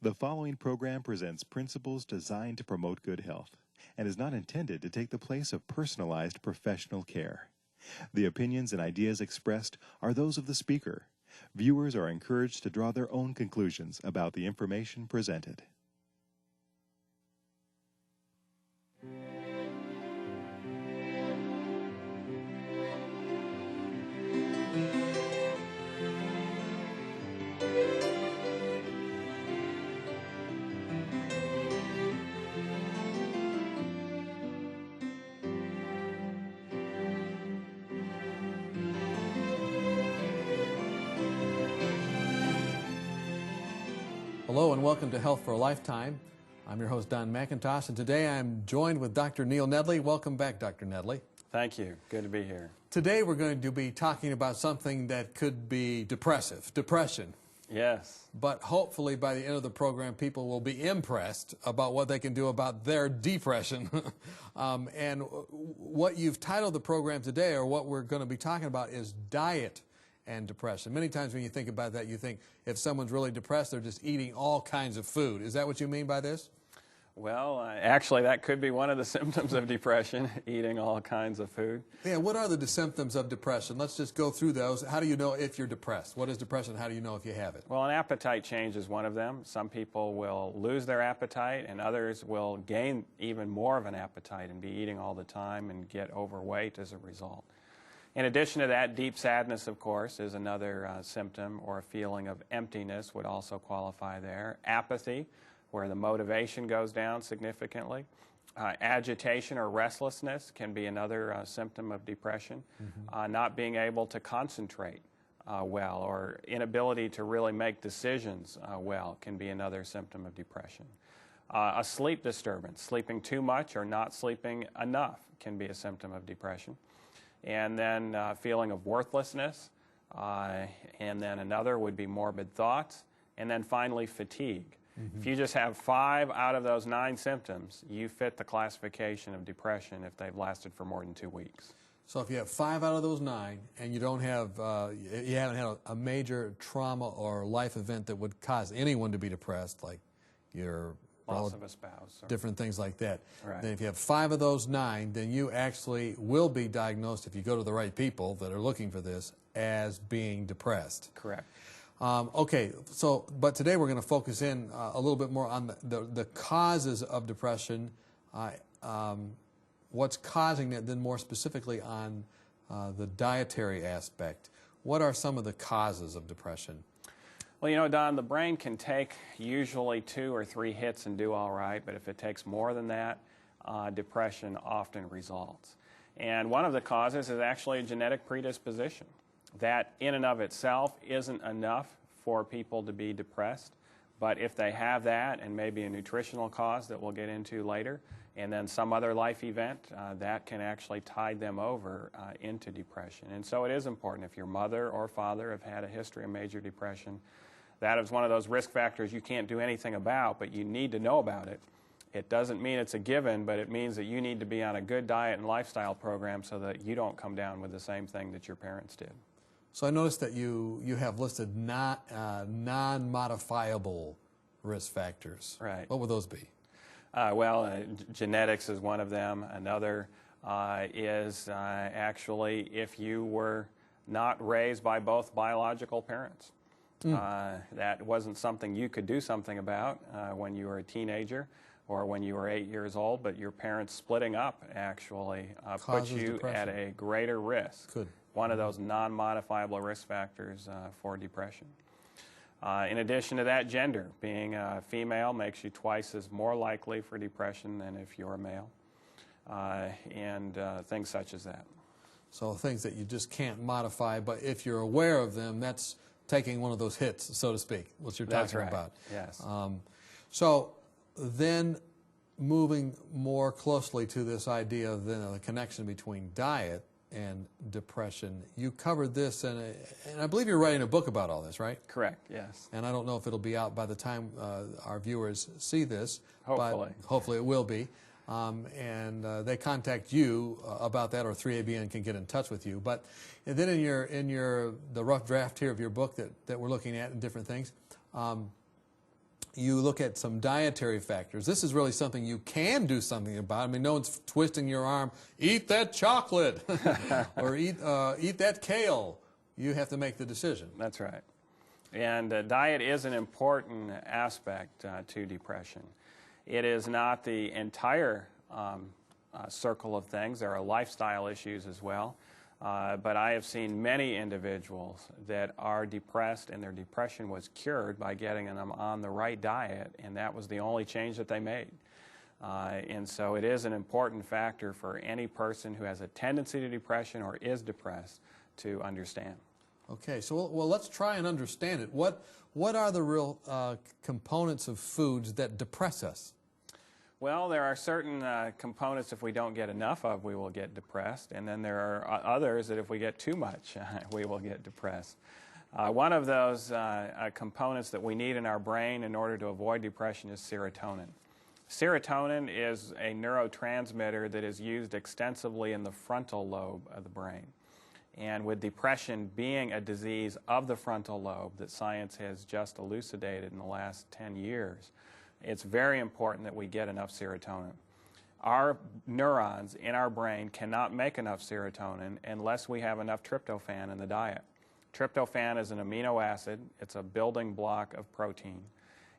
The following program presents principles designed to promote good health and is not intended to take the place of personalized professional care. The opinions and ideas expressed are those of the speaker. Viewers are encouraged to draw their own conclusions about the information presented. Hello and welcome to Health for a Lifetime. I'm your host, Don McIntosh, and today I'm joined with Dr. Neil Nedley. Welcome back, Dr. Nedley. Thank you. Good to be here. Today we're going to be talking about something that could be depression. Yes. But hopefully by the end of the program, people will be impressed about what they can do about their depression. And what you've titled the program today, or what we're going to be talking about, is diet and depression. Many times when you think about that, you think if someone's really depressed, they're just eating all kinds of food. Is that what you mean by this? Well, actually, that could be one of the symptoms of depression, eating all kinds of food. Yeah, what are the symptoms of depression? Let's just go through those. How do you know if you're depressed? What is depression? How do you know if you have it? Well, an appetite change is one of them. Some people will lose their appetite, and others will gain even more of an appetite and be eating all the time and get overweight as a result. In addition to that, deep sadness, of course, is another symptom, or a feeling of emptiness would also qualify there. Apathy, where the motivation goes down significantly. Agitation or restlessness can be another symptom of depression. Not being able to concentrate well, or inability to really make decisions well, can be another symptom of depression. A sleep disturbance, sleeping too much or not sleeping enough, can be a symptom of depression. And then feeling of worthlessness, and then another would be morbid thoughts, and then finally fatigue. If you just have 5 out of those 9 symptoms, you fit the classification of depression if they've lasted for more than 2 weeks. So if you have 5 out of those 9, and you don't have, you haven't had a major trauma or life event that would cause anyone to be depressed, like your Loss of a spouse. Or different things like that. Right. Then if you have 5 of those 9, then you actually will be diagnosed, if you go to the right people that are looking for this, as being depressed. Correct. Okay, so, but today we're going to focus in a little bit more on the causes of depression, what's causing it, then more specifically on the dietary aspect. What are some of the causes of depression? Well, you know, Don, the brain can take usually 2 or 3 hits and do all right, but if it takes more than that, depression often results. And one of the causes is actually a genetic predisposition. That in and of itself isn't enough for people to be depressed, but if they have that and maybe a nutritional cause that we'll get into later, and then some other life event, that can actually tide them over into depression. And so it is important, if your mother or father have had a history of major depression, that is one of those risk factors you can't do anything about, but you need to know about it. It doesn't mean it's a given, but it means that you need to be on a good diet and lifestyle program so that you don't come down with the same thing that your parents did. So I noticed that you have listed non-modifiable risk factors. Right. What would those be? Genetics is one of them. Another is actually if you were not raised by both biological parents. That wasn't something you could do something about when you were a teenager or when you were 8 years old, but your parents splitting up actually put you depression. at a greater risk. Good. One of those non-modifiable risk factors for depression. In addition to that, gender. Being a female makes you twice as more likely for depression than if you're a male, and things such as that. So things that you just can't modify, but if you're aware of them, that's taking one of those hits, so to speak, what you're That's talking right. about. Yes. So then moving more closely to this idea of the connection between diet and depression, you covered this, and I believe you're writing a book about all this, right? Correct, yes. And I don't know if it'll be out by the time our viewers see this. Hopefully. But hopefully it will be. And they contact you about that, or 3ABN can get in touch with you. But and then in the rough draft here of your book that we're looking at and different things, you look at some dietary factors. This is really something you can do something about. I mean, no one's twisting your arm, eat that chocolate, or eat that kale. You have to make the decision. That's right. And diet is an important aspect to depression. It is not the entire circle of things. There are lifestyle issues as well. But I have seen many individuals that are depressed, and their depression was cured by getting them on the right diet, and that was the only change that they made. And so it is an important factor for any person who has a tendency to depression or is depressed to understand. Okay, so well, let's try and understand it. What are the real components of foods that depress us? Well, there are certain components if we don't get enough of, we will get depressed, and then there are others that if we get too much, we will get depressed. One of those components that we need in our brain in order to avoid depression is serotonin. Serotonin is a neurotransmitter that is used extensively in the frontal lobe of the brain. And with depression being a disease of the frontal lobe that science has just elucidated in the last 10 years, it's very important that we get enough serotonin. Our neurons in our brain cannot make enough serotonin unless we have enough tryptophan in the diet. Tryptophan is an amino acid. It's a building block of protein.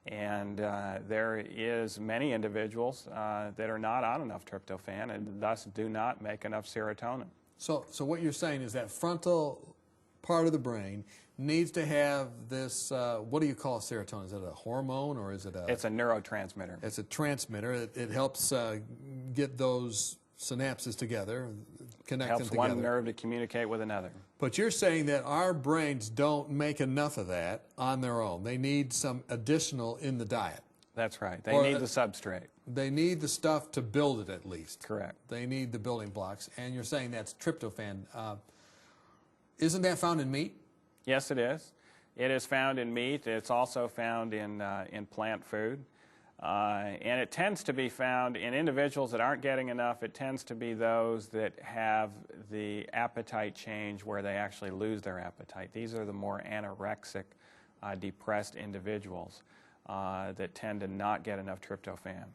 And there is many individuals that are not on enough tryptophan and thus do not make enough serotonin. So what you're saying is that frontal part of the brain needs to have this, what do you call serotonin? Is it a hormone or is it a... It's a neurotransmitter. It's a transmitter. It helps get those synapses together, connect them Helps together. one nerve to communicate with another. But you're saying that our brains don't make enough of that on their own. They need some additional in the diet. That's right. They Or, need the substrate. They need the stuff to build it at least. Correct. They need the building blocks. And you're saying that's tryptophan. Isn't that found in meat? Yes, it is. It is found in meat. It's also found in plant food. And it tends to be found in individuals that aren't getting enough. It tends to be those that have the appetite change where they actually lose their appetite. These are the more anorexic, depressed individuals that tend to not get enough tryptophan.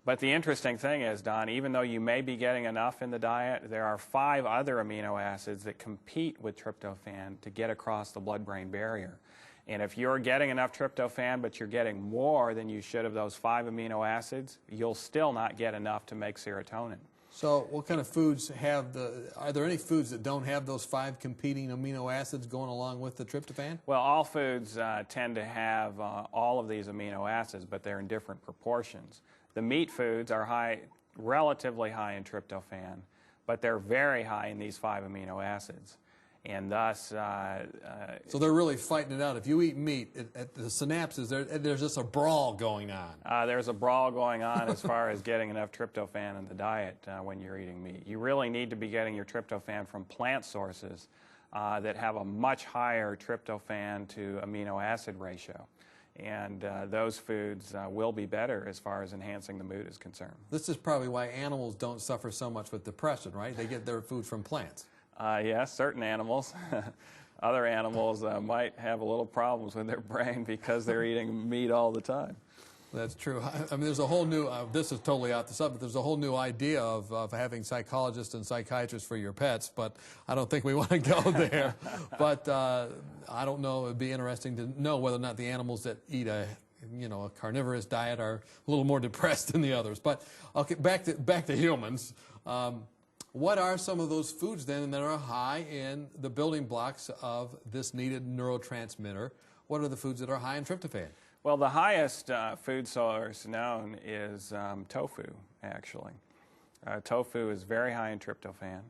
But the interesting thing is, Don, even though you may be getting enough in the diet, there are 5 other amino acids that compete with tryptophan to get across the blood-brain barrier. And if you're getting enough tryptophan, but you're getting more than you should of those 5 amino acids, you'll still not get enough to make serotonin. So what kind of foods have are there any foods that don't have those 5 competing amino acids going along with the tryptophan? Well, all foods tend to have all of these amino acids, but they're in different proportions. The meat foods are relatively high in tryptophan, but they're very high in these 5 amino acids. And thus... so they're really fighting it out. If you eat meat, at the synapses, there's just a brawl going on. There's a brawl going on as far as getting enough tryptophan in the diet when you're eating meat. You really need to be getting your tryptophan from plant sources that have a much higher tryptophan to amino acid ratio. And those foods will be better as far as enhancing the mood is concerned. This is probably why animals don't suffer so much with depression, right? They get their food from plants. Yes, certain animals. Other animals might have a little problems with their brain because they're eating meat all the time. That's true. I mean, there's a whole new, this is totally out the subject, there's a whole new idea of having psychologists and psychiatrists for your pets, but I don't think we want to go there. But I don't know, it would be interesting to know whether or not the animals that eat a carnivorous diet are a little more depressed than the others. But okay, back to humans. What are some of those foods then that are high in the building blocks of this needed neurotransmitter? What are the foods that are high in tryptophan? Well, the highest food source known is tofu, actually. Tofu is very high in tryptophan,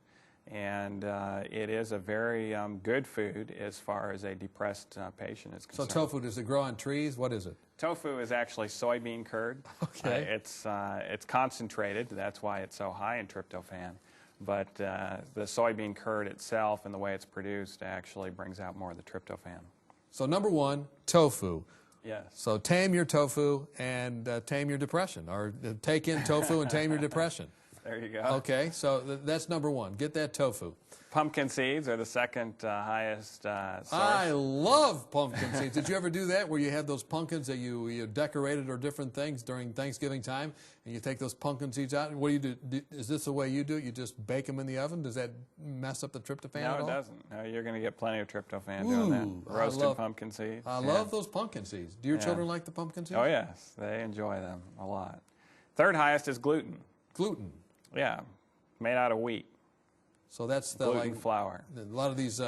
and it is a very good food as far as a depressed patient is concerned. So tofu, does it grow on trees? What is it? Tofu is actually soybean curd. Okay. It's concentrated. That's why it's so high in tryptophan. But the soybean curd itself and the way it's produced actually brings out more of the tryptophan. So number 1, tofu. Yes. So tame your tofu and tame your depression, or take in tofu and tame your depression. There you go. Okay, so that's number one. Get that tofu. Pumpkin seeds are the second highest source. I love pumpkin seeds. Did you ever do that where you have those pumpkins that you decorated or different things during Thanksgiving time, and you take those pumpkin seeds out? And what do you do? Is this the way you do it? You just bake them in the oven? Does that mess up the tryptophan at all? No, it doesn't. No, you're going to get plenty of tryptophan doing that. Roasted pumpkin seeds. I love those pumpkin seeds. Do your children like the pumpkin seeds? Oh, yes. They enjoy them a lot. Third highest is gluten. Gluten. Yeah, made out of wheat. So that's the Gluten flour. A lot of these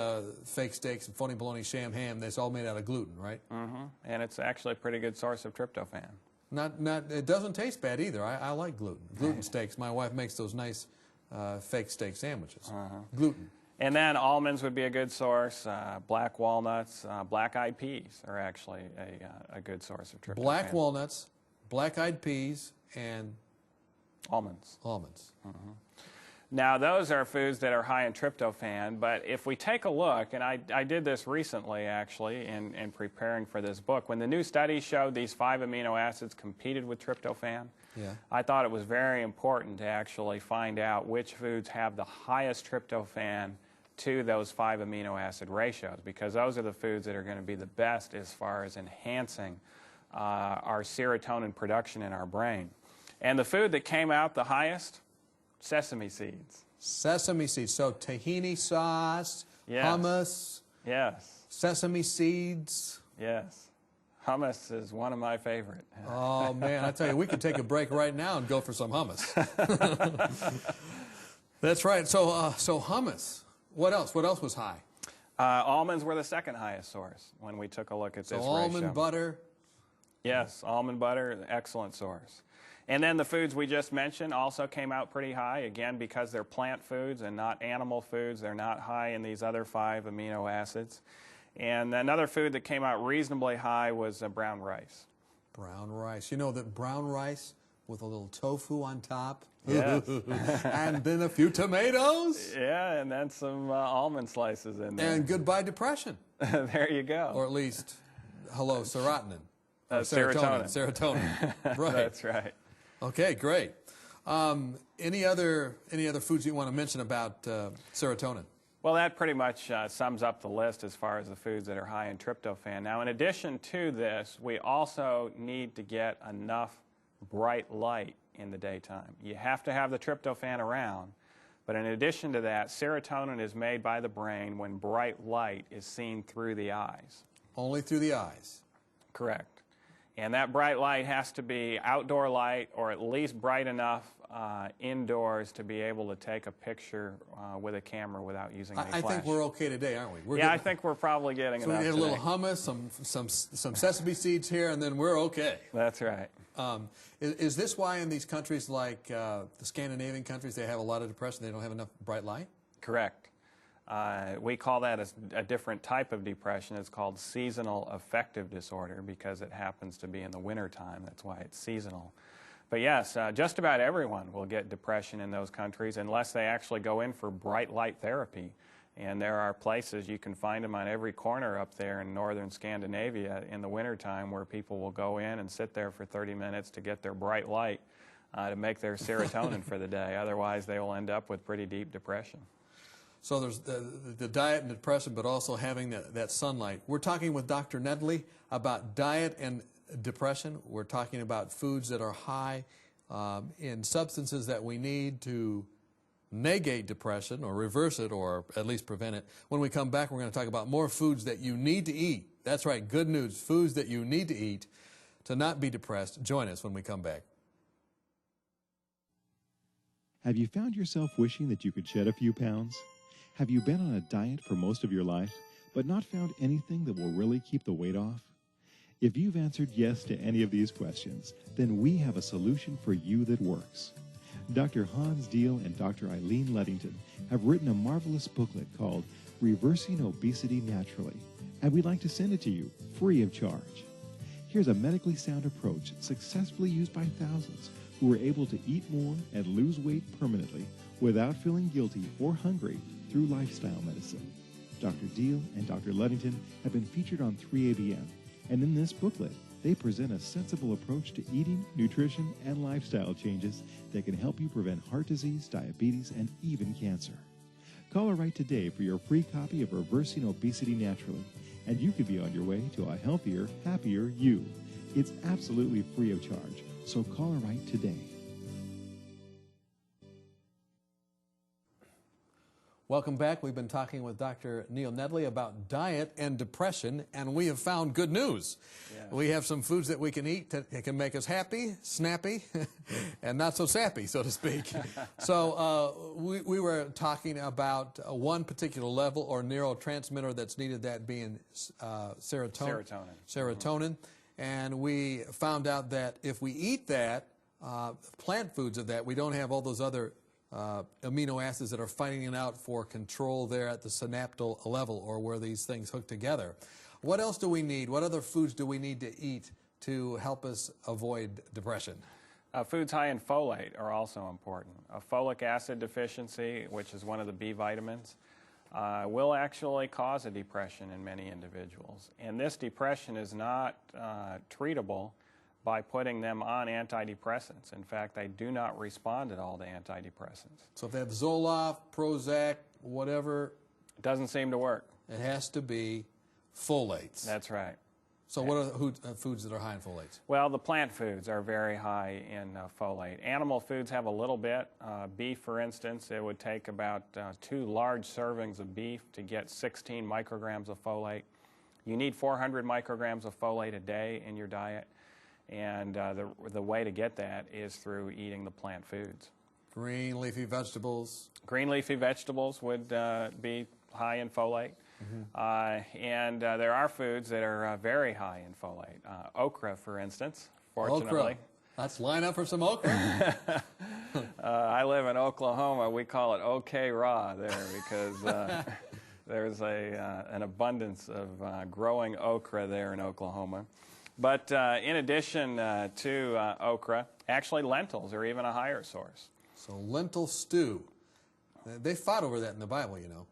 fake steaks and phony bologna, sham ham, that's all made out of gluten, right? Mm-hmm. And it's actually a pretty good source of tryptophan. It doesn't taste bad either. I like gluten. Gluten steaks. My wife makes those nice fake steak sandwiches. Gluten. And then almonds would be a good source. Black walnuts, black-eyed peas are actually a good source of tryptophan. Black walnuts, black-eyed peas, and almonds. Almonds. Mm-hmm. Now, those are foods that are high in tryptophan, but if we take a look, and I did this recently, actually, in preparing for this book, when the new study showed these 5 amino acids competed with tryptophan, I thought it was very important to actually find out which foods have the highest tryptophan to those 5 amino acid ratios, because those are the foods that are going to be the best as far as enhancing our serotonin production in our brain. And the food that came out the highest, sesame seeds. Sesame seeds. So tahini sauce, hummus. Yes. Sesame seeds. Yes. Hummus is one of my favorite. Oh, man, I tell you, we could take a break right now and go for some hummus. That's right. So hummus. What else? What else was high? Almonds were the second highest source when we took a look at this ratio. Almond butter. Yes, almond butter, excellent source. And then the foods we just mentioned also came out pretty high, again, because they're plant foods and not animal foods. They're not high in these other 5 amino acids. And another food that came out reasonably high was brown rice. Brown rice. You know that brown rice with a little tofu on top? Yes. And then a few tomatoes? Yeah, and then some almond slices in there. And goodbye depression. There you go. Or at least, hello, serotonin. Serotonin. Serotonin. Right. That's right. Okay, great. Any other foods you want to mention about serotonin? Well, that pretty much sums up the list as far as the foods that are high in tryptophan. Now, in addition to this, we also need to get enough bright light in the daytime. You have to have the tryptophan around, but in addition to that, serotonin is made by the brain when bright light is seen through the eyes. Only through the eyes. Correct. And that bright light has to be outdoor light or at least bright enough indoors to be able to take a picture with a camera without using any flash. I think we're okay today, aren't we? I think we're probably getting enough So we have today. a little hummus, some sesame seeds here, and then we're okay. That's right. Is this why in these countries like the Scandinavian countries they have a lot of depression, they don't have enough bright light? Correct. We call that a different type of depression. It's called seasonal affective disorder because it happens to be in the wintertime. That's why it's seasonal. But yes, just about everyone will get depression in those countries unless they actually go in for bright light therapy. And there are places, you can find them on every corner up there in northern Scandinavia in the wintertime where people will go in and sit there for 30 minutes to get their bright light to make their serotonin for the day. Otherwise, they will end up with pretty deep depression. So there's the diet and depression, but also having that sunlight. We're talking with Dr. Nedley about diet and depression. We're talking about foods that are high in substances that we need to negate depression or reverse it or at least prevent it. When we come back, we're going to talk about more foods that you need to eat. That's right, good news, foods that you need to eat to not be depressed. Join us when we come back. Have you found yourself wishing that you could shed a few pounds? Have you been on a diet for most of your life, but not found anything that will really keep the weight off? If you've answered yes to any of these questions, then we have a solution for you that works. Dr. Hans Diehl and Dr. Eileen Ludington have written a marvelous booklet called Reversing Obesity Naturally, and we'd like to send it to you free of charge. Here's a medically sound approach successfully used by thousands who were able to eat more and lose weight permanently without feeling guilty or hungry through lifestyle medicine. Dr. Diehl and Dr. Ludington have been featured on 3ABN, and in this booklet, They present a sensible approach to eating, nutrition, and lifestyle changes that can help you prevent heart disease, diabetes, and even cancer. Call or write today for your free copy of Reversing Obesity Naturally, and you could be on your way to a healthier, happier you. It's absolutely free of charge, so call or write today. Welcome back. We've been talking with Dr. Neil Nedley about diet and depression, and we have found good news. Yes. We have some foods that we can eat that can make us happy, snappy, and not so sappy, so to speak. So we were talking about one particular level or neurotransmitter that's needed, that being serotonin. Serotonin. And we found out that if we eat that, plant foods of that, we don't have all those other amino acids that are fighting it out for control there at the synaptal level, or where these things hook together. What else do we need? What other foods do we need to eat to help us avoid depression? Foods high in folate are also important. A folic acid deficiency, which is one of the B vitamins, will actually cause a depression in many individuals. And this depression is not treatable by putting them on antidepressants. In fact, they do not respond at all to antidepressants. So if they have Zoloft, Prozac, whatever, It doesn't seem to work. it has to be folates. That's right. So what are the foods that are high in folates? Well, the plant foods are very high in folate. Animal foods have a little bit. Beef, for instance, it would take about 2 large servings of beef to get 16 micrograms of folate. You need 400 micrograms of folate a day in your diet. And the way to get that is through eating the plant foods. Green leafy vegetables. Green leafy vegetables would be high in folate. And there are foods that are very high in folate. Okra, for instance, fortunately. Okra. Let's line up for some okra. I live in Oklahoma. We call it OK Raw there because there's an abundance of growing okra there in Oklahoma. But in addition to okra, actually lentils are even a higher source. So lentil stew. They fought over that in the Bible, you know.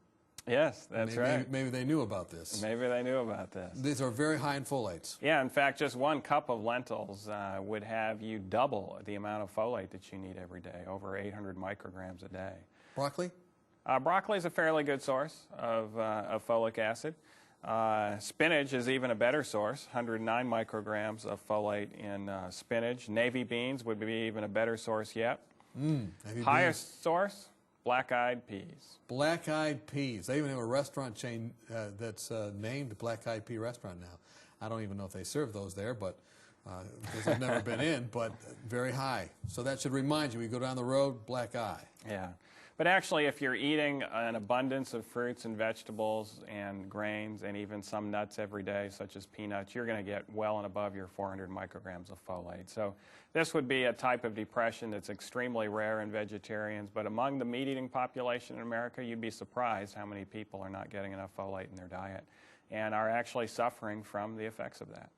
Yes, that's right. Maybe they knew about this. Maybe they knew about this. These are very high in folates. Yeah, in fact, just 1 cup of lentils would have you double the amount of folate that you need every day, over 800 micrograms a day. Broccoli? Broccoli is a fairly good source of folic acid. Spinach is even a better source, 109 micrograms of folate in spinach. Navy beans would be even a better source yet. Highest source, black-eyed peas. Black-eyed peas. They even have a restaurant chain that's named Black-eyed Pea Restaurant now. I don't even know if they serve those there, but because I've never been in, but very high. So that should remind you, we go down the road, black eye. Yeah. But actually, if you're eating an abundance of fruits and vegetables and grains and even some nuts every day, such as peanuts, you're going to get well and above your 400 micrograms of folate. So this would be a type of depression that's extremely rare in vegetarians. But among the meat-eating population in America, you'd be surprised how many people are not getting enough folate in their diet and are actually suffering from the effects of that.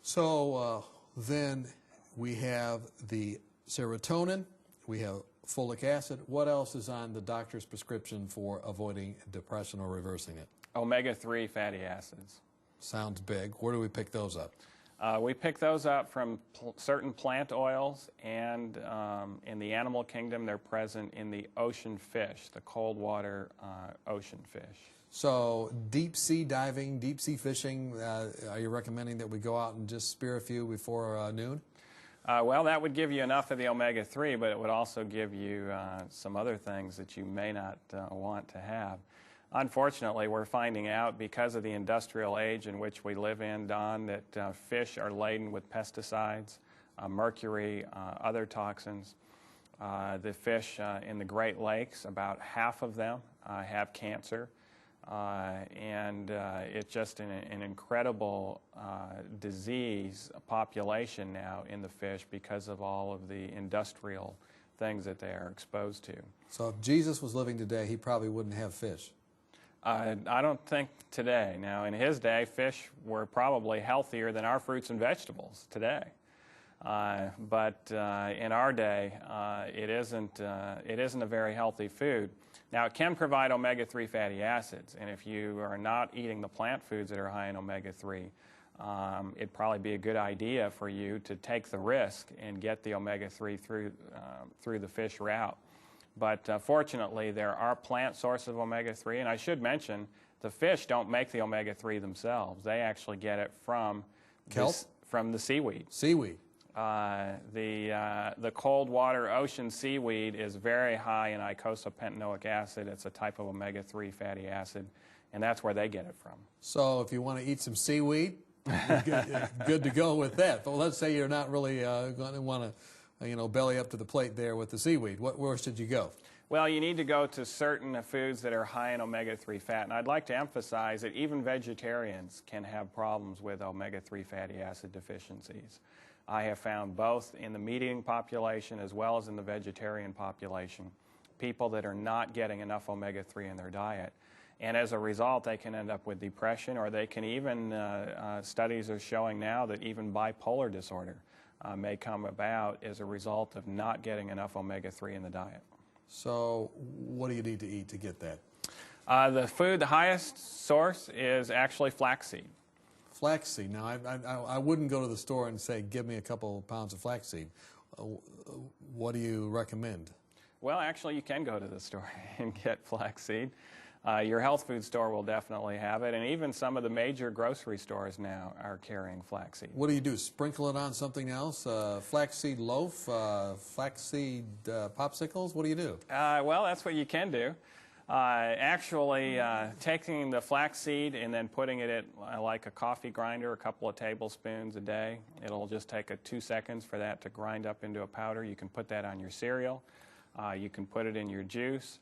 So then we have the serotonin, we have folic acid. What else is on the doctor's prescription for avoiding depression or reversing it? Omega-3 fatty acids. Sounds big. Where do we pick those up? We pick those up from certain plant oils, and in the animal kingdom, they're present in the ocean fish, the cold water ocean fish. So deep sea diving, deep sea fishing, are you recommending that we go out and just spear a few before noon? Well, that would give you enough of the omega-3, but it would also give you some other things that you may not want to have. Unfortunately, we're finding out because of the industrial age in which we live in, Don, that fish are laden with pesticides, mercury, other toxins. The fish in the Great Lakes, about half of them have cancer. And it's just an incredible disease population now in the fish because of all of the industrial things that they are exposed to. So if Jesus was living today, he probably wouldn't have fish. I don't think today. Now, in his day, fish were probably healthier than our fruits and vegetables today. But in our day, it isn't a very healthy food. Now, it can provide omega-3 fatty acids, and if you are not eating the plant foods that are high in omega-3, it'd probably be a good idea for you to take the risk and get the omega-3 through the fish route. But fortunately, there are plant sources of omega-3, and I should mention the fish don't make the omega-3 themselves. They actually get it from Kelp? From the seaweed. Seaweed. The cold water ocean seaweed is very high in eicosapentaenoic acid. It's a type of omega-3 fatty acid, and that's where they get it from. So if you want to eat some seaweed, good to go with that. But let's say you're not really going to want to, belly up to the plate there with the seaweed. Where should you go? Well, you need to go to certain foods that are high in omega-3 fat. And I'd like to emphasize that even vegetarians can have problems with omega-3 fatty acid deficiencies. I have found both in the meat-eating population as well as in the vegetarian population, people that are not getting enough omega-3 in their diet. And as a result, they can end up with depression, or they can even, studies are showing now that even bipolar disorder may come about as a result of not getting enough omega-3 in the diet. So what do you need to eat to get that? The highest source is actually flaxseed. Flaxseed. Now, I wouldn't go to the store and say, give me a couple of pounds of flaxseed. What do you recommend? Well, actually, you can go to the store and get flaxseed. Your health food store will definitely have it, and even some of the major grocery stores now are carrying flaxseed. What do you do? Sprinkle it on something else? Flaxseed loaf? Flaxseed popsicles? What do you do? Well, that's what you can do. Actually, taking the flaxseed and then putting it in like a coffee grinder, a couple of tablespoons a day. It'll just take 2 seconds for that to grind up into a powder. You can put that on your cereal. You can put it in your juice.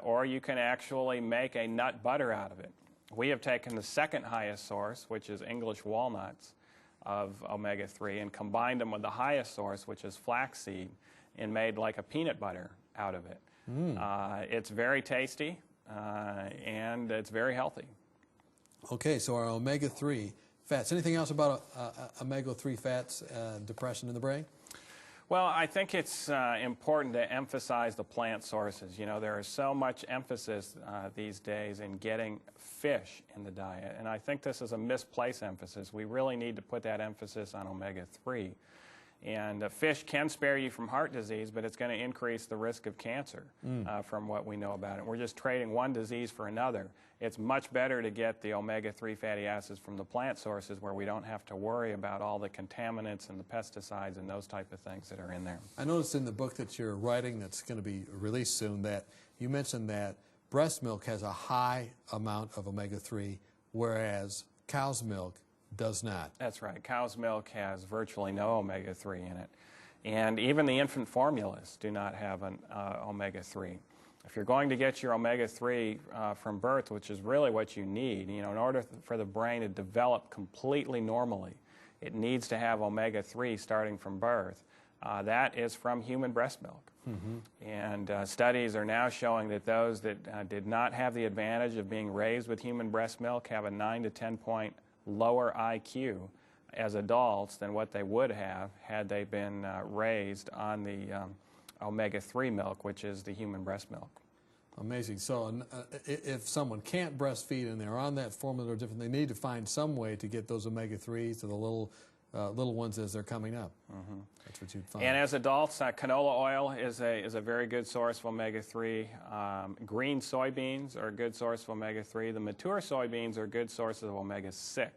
Or you can actually make a nut butter out of it. We have taken the second highest source, which is English walnuts of omega-3, and combined them with the highest source, which is flaxseed, and made like a peanut butter out of it. It's very tasty, and it's very healthy. Okay, so our omega-3 fats. Anything else about omega-3 fats, depression in the brain? Well, I think it's important to emphasize the plant sources. You know, there is so much emphasis these days in getting fish in the diet, and I think this is a misplaced emphasis. We really need to put that emphasis on omega-3. And fish can spare you from heart disease, but it's going to increase the risk of cancer from what we know about it. We're just trading one disease for another. It's much better to get the omega-3 fatty acids from the plant sources where we don't have to worry about all the contaminants and the pesticides and those type of things that are in there. I noticed in the book that you're writing that's going to be released soon that you mentioned that breast milk has a high amount of omega-3, whereas cow's milk does not. That's right. Cow's milk has virtually no omega-3 in it. And even the infant formulas do not have an omega-3. If you're going to get your omega-3 from birth, which is really what you need, you know, in order for the brain to develop completely normally, it needs to have omega-3 starting from birth. That is from human breast milk. And studies are now showing that those that did not have the advantage of being raised with human breast milk have a 9 to 10 point lower IQ as adults than what they would have had they been raised on the omega-3 milk, which is the human breast milk. Amazing. So if someone can't breastfeed and they're on that formula or different, they need to find some way to get those omega-3s to the little ones as they're coming up. That's what you'd find. And as adults, canola oil is a very good source of omega-3. Green soybeans are a good source of omega-3. The mature soybeans are good sources of omega-6,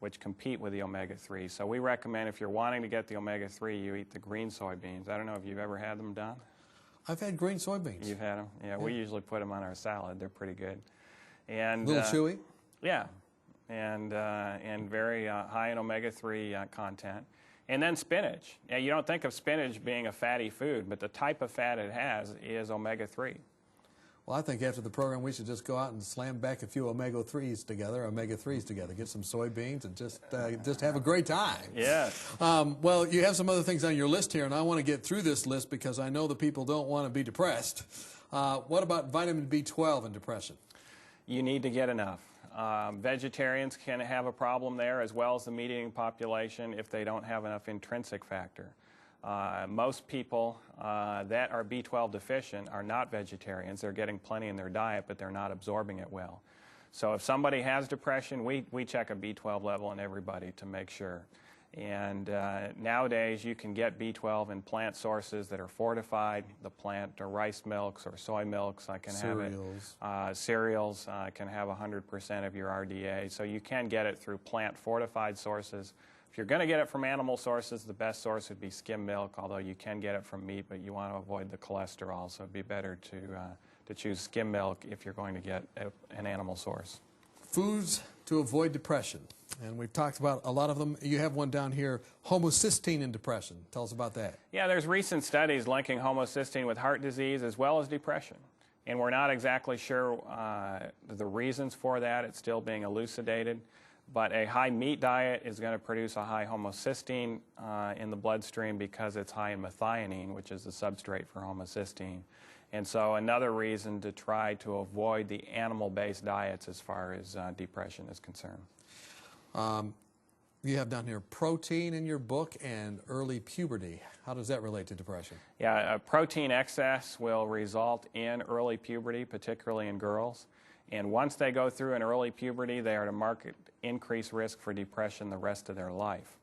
which compete with the omega-3. So we recommend if you're wanting to get the omega-3, you eat the green soybeans. I don't know if you've ever had them done. I've had green soybeans. You've had them? Yeah, we usually put them on our salad. They're pretty good. And a little chewy? Yeah, and very high in omega-3 content. And then spinach. Now, you don't think of spinach being a fatty food, but the type of fat it has is omega-3. Well, I think after the program we should just go out and slam back a few omega-3s together, get some soybeans and just have a great time. Yeah. Well, you have some other things on your list here, and I want to get through this list because I know the people don't want to be depressed. What about vitamin B12 and depression? You need to get enough. Vegetarians can have a problem there as well as the meat-eating population if they don't have enough intrinsic factor. Most people that are B12 deficient are not vegetarians. They're getting plenty in their diet, but they're not absorbing it well. So if somebody has depression, we check a B12 level in everybody to make sure. And nowadays you can get B12 in plant sources that are fortified, the plant or rice milks or soy milks. I can Cereals. have it. Cereals can have 100% of your RDA. So you can get it through plant fortified sources. If you're going to get it from animal sources, the best source would be skim milk, although you can get it from meat, but you want to avoid the cholesterol. So it'd be better to choose skim milk if you're going to get an animal source. Foods to avoid depression. And we've talked about a lot of them. You have one down here, homocysteine in depression. Tell us about that. Yeah, there's recent studies linking homocysteine with heart disease as well as depression. And we're not exactly sure the reasons for that. It's still being elucidated. But a high meat diet is going to produce a high homocysteine in the bloodstream because it's high in methionine, which is the substrate for homocysteine. And so another reason to try to avoid the animal-based diets as far as depression is concerned. You have down here protein in your book and early puberty. How does that relate to depression? Yeah, protein excess will result in early puberty, particularly in girls. And once they go through an early puberty, they are at a marked increased risk for depression the rest of their life.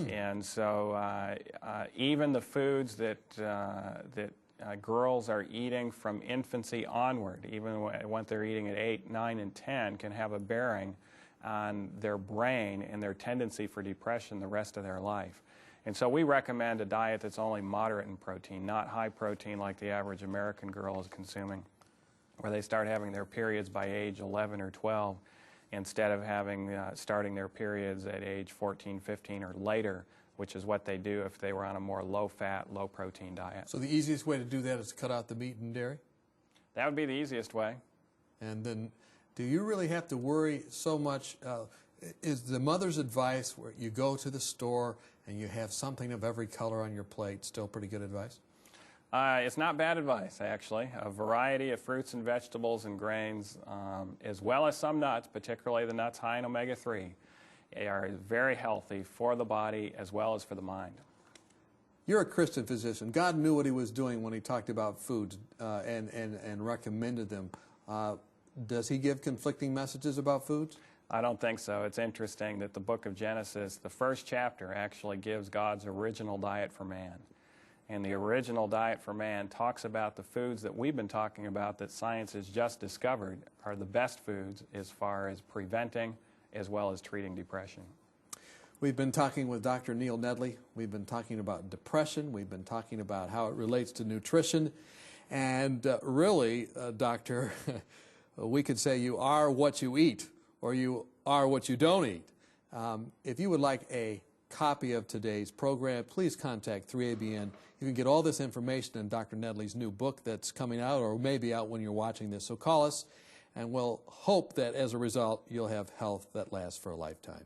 And so even the foods that girls are eating from infancy onward, even when they're eating at 8, 9, and 10, can have a bearing on their brain and their tendency for depression the rest of their life. And so we recommend a diet that's only moderate in protein, not high protein like the average American girl is consuming, where they start having their periods by age 11 or 12 instead of starting their periods at age 14, 15 or later, which is what they do if they were on a more low-fat, low-protein diet. So the easiest way to do that is to cut out the meat and dairy? That would be the easiest way. And then do you really have to worry so much? Is the mother's advice where you go to the store and you have something of every color on your plate still pretty good advice? It's not bad advice, actually. A variety of fruits and vegetables and grains, as well as some nuts, particularly the nuts high in omega-3, are very healthy for the body as well as for the mind. You're a Christian physician. God knew what he was doing when he talked about foods and recommended them. Does he give conflicting messages about foods? I don't think so. It's interesting that the book of Genesis, the first chapter, actually gives God's original diet for man. And the original diet for man talks about the foods that we've been talking about that science has just discovered are the best foods as far as preventing as well as treating depression. We've been talking with Dr. Neil Nedley. We've been talking about depression. We've been talking about how it relates to nutrition. And really, Doctor, we could say you are what you eat, or you are what you don't eat. If you would like a copy of today's program, please contact 3ABN. You can get all this information in Dr. Nedley's new book that's coming out or maybe out when you're watching this. So call us, and we'll hope that as a result you'll have health that lasts for a lifetime.